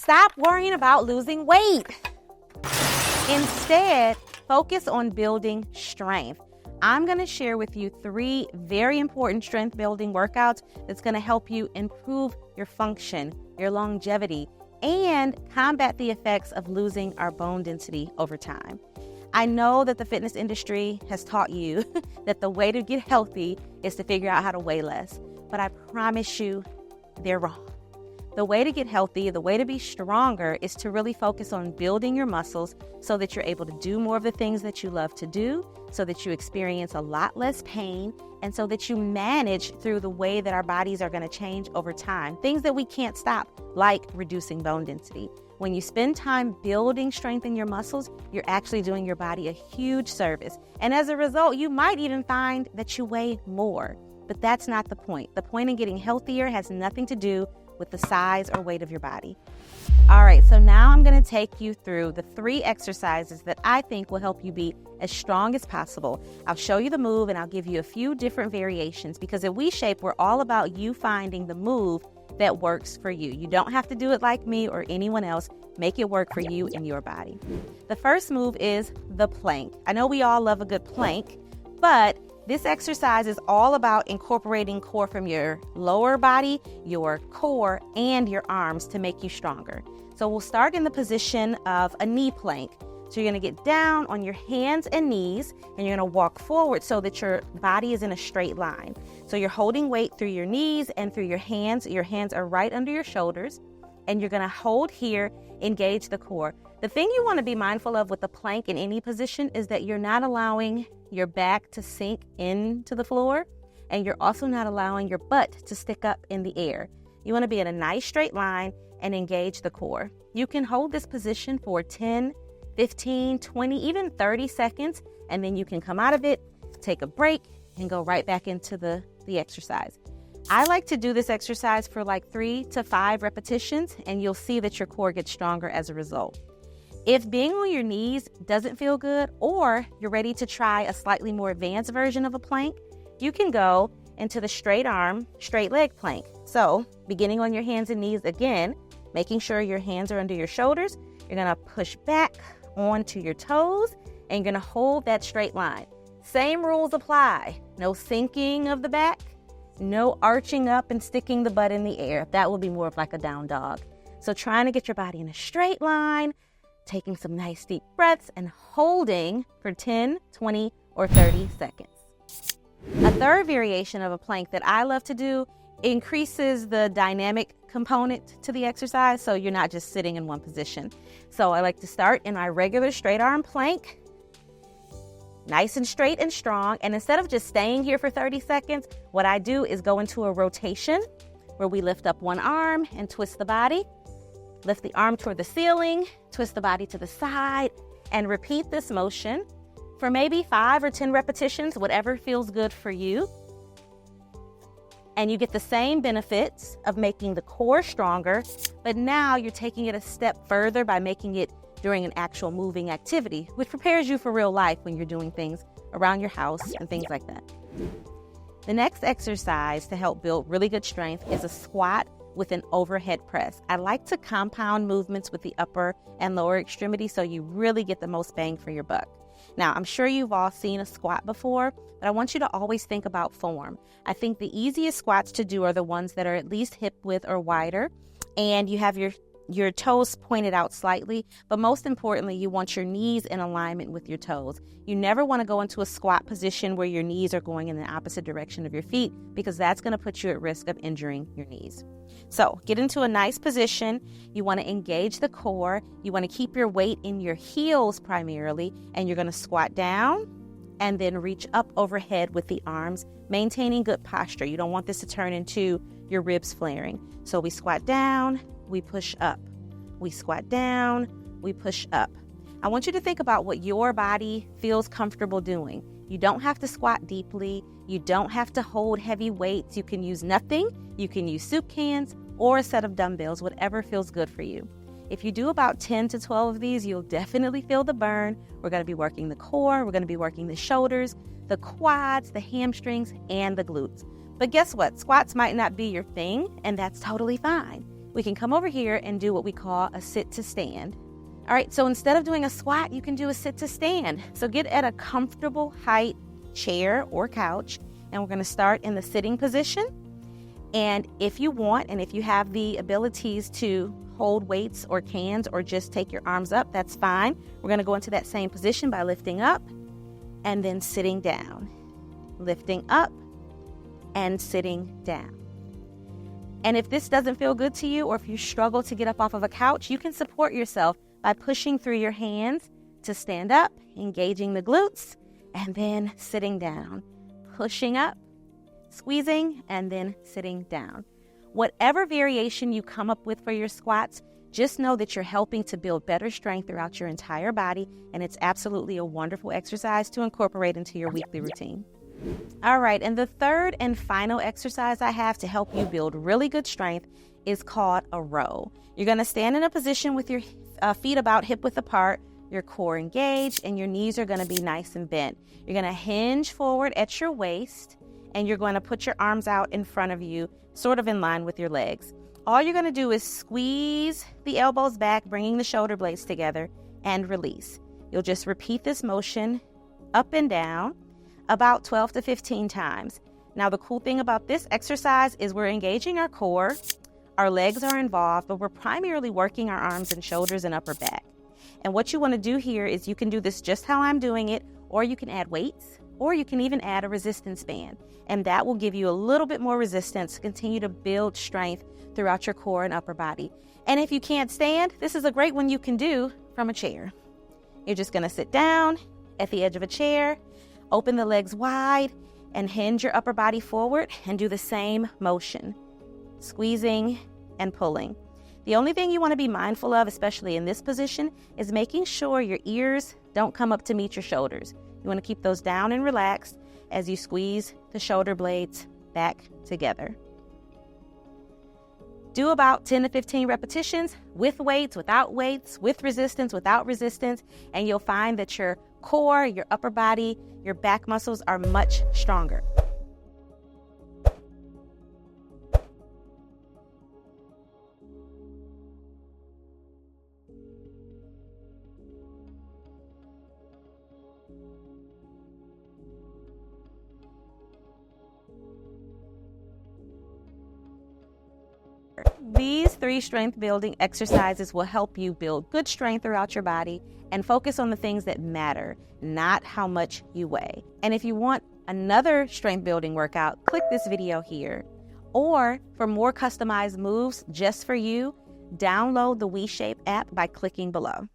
Stop worrying about losing weight. Instead, focus on building strength. I'm going to share with you 3 very important strength building workouts that's going to help you improve your function, your longevity, and combat the effects of losing our bone density over time. I know that the fitness industry has taught you that the way to get healthy is to figure out how to weigh less, but I promise you they're wrong. The way to get healthy, the way to be stronger is to really focus on building your muscles so that you're able to do more of the things that you love to do, so that you experience a lot less pain, and so that you manage through the way that our bodies are going to change over time. Things that we can't stop, like reducing bone density. When you spend time building strength in your muscles, you're actually doing your body a huge service. And as a result, you might even find that you weigh more. But that's not the point. The point in getting healthier has nothing to do with the size or weight of your body. All right, so now I'm going to take you through the 3 exercises that I think will help you be as strong as possible. I'll show you the move and I'll give you a few different variations, because at WeShape, we're all about you finding the move that works for you. You don't have to do it like me or anyone else. Make it work for you and your body. The first move is the plank. I know we all love a good plank, but this exercise is all about incorporating core from your lower body, your core, and your arms to make you stronger. So we'll start in the position of a knee plank. So you're going to get down on your hands and knees, and you're going to walk forward so that your body is in a straight line. So you're holding weight through your knees and through your hands. Your hands are right under your shoulders, and you're going to hold here, engage the core. The thing you want to be mindful of with the plank in any position is that you're not allowing your back to sink into the floor, and you're also not allowing your butt to stick up in the air. You want to be in a nice straight line and engage the core. You can hold this position for 10, 15, 20, even 30 seconds, and then you can come out of it, take a break, and go right back into the exercise. I like to do this exercise for like 3 to 5 repetitions, and you'll see that your core gets stronger as a result. If being on your knees doesn't feel good, or you're ready to try a slightly more advanced version of a plank, you can go into the straight arm, straight leg plank. So beginning on your hands and knees again, making sure your hands are under your shoulders, you're gonna push back onto your toes, and you're gonna hold that straight line. Same rules apply. No sinking of the back, no arching up and sticking the butt in the air. That will be more of like a down dog. So trying to get your body in a straight line, taking some nice deep breaths and holding for 10, 20, or 30 seconds. A third variation of a plank that I love to do increases the dynamic component to the exercise, so you're not just sitting in one position. So I like to start in my regular straight arm plank, nice and straight and strong. And instead of just staying here for 30 seconds, what I do is go into a rotation where we lift up one arm and twist the body. Lift the arm toward the ceiling, twist the body to the side, and repeat this motion for maybe 5 or 10 repetitions, whatever feels good for you. And you get the same benefits of making the core stronger, but now you're taking it a step further by making it during an actual moving activity, which prepares you for real life when you're doing things around your house and things like that. The next exercise to help build really good strength is a squat with an overhead press. I like to compound movements with the upper and lower extremity so you really get the most bang for your buck. Now, I'm sure you've all seen a squat before, but I want you to always think about form. I think the easiest squats to do are the ones that are at least hip width or wider, and you have your toes pointed out slightly, but most importantly, you want your knees in alignment with your toes. You never want to go into a squat position where your knees are going in the opposite direction of your feet, because that's going to put you at risk of injuring your knees. So get into a nice position. You want to engage the core. You want to keep your weight in your heels primarily, and you're going to squat down and then reach up overhead with the arms, maintaining good posture. You don't want this to turn into your ribs flaring. So we squat down, we push up. We squat down, we push up. I want you to think about what your body feels comfortable doing. You don't have to squat deeply. You don't have to hold heavy weights. You can use nothing. You can use soup cans or a set of dumbbells, whatever feels good for you. If you do about 10 to 12 of these, you'll definitely feel the burn. We're going to be working the core. We're going to be working the shoulders, the quads, the hamstrings, and the glutes. But guess what? Squats might not be your thing, and that's totally fine. we can come over here and do what we call a sit to stand. All right, so instead of doing a squat, you can do a sit to stand. So get at a comfortable height chair or couch, and we're going to start in the sitting position. And if you want, and if you have the abilities to hold weights or cans or just take your arms up, that's fine. We're going to go into that same position by lifting up and then sitting down, lifting up and sitting down. And if this doesn't feel good to you, or if you struggle to get up off of a couch, you can support yourself by pushing through your hands to stand up, engaging the glutes, and then sitting down, pushing up, squeezing, and then sitting down. Whatever variation you come up with for your squats, just know that you're helping to build better strength throughout your entire body, and it's absolutely a wonderful exercise to incorporate into your weekly routine. All right, and the third and final exercise I have to help you build really good strength is called a row. You're going to stand in a position with your feet about hip-width apart, your core engaged, and your knees are going to be nice and bent. You're going to hinge forward at your waist, and you're going to put your arms out in front of you, sort of in line with your legs. All you're going to do is squeeze the elbows back, bringing the shoulder blades together, and release. You'll just repeat this motion up and down about 12 to 15 times. Now, the cool thing about this exercise is we're engaging our core, our legs are involved, but we're primarily working our arms and shoulders and upper back. And what you want to do here is you can do this just how I'm doing it, or you can add weights, or you can even add a resistance band. And that will give you a little bit more resistance to continue to build strength throughout your core and upper body. And if you can't stand, this is a great one you can do from a chair. You're just going to sit down at the edge of a chair, open the legs wide, and hinge your upper body forward and do the same motion, squeezing and pulling. The only thing you want to be mindful of, especially in this position, is making sure your ears don't come up to meet your shoulders. You want to keep those down and relaxed as you squeeze the shoulder blades back together. Do about 10 to 15 repetitions with weights, without weights, with resistance, without resistance, and you'll find that your core, your upper body, your back muscles are much stronger. These 3 strength building exercises will help you build good strength throughout your body and focus on the things that matter, not how much you weigh. And if you want another strength building workout, click this video here. Or for more customized moves just for you, download the WeShape app by clicking below.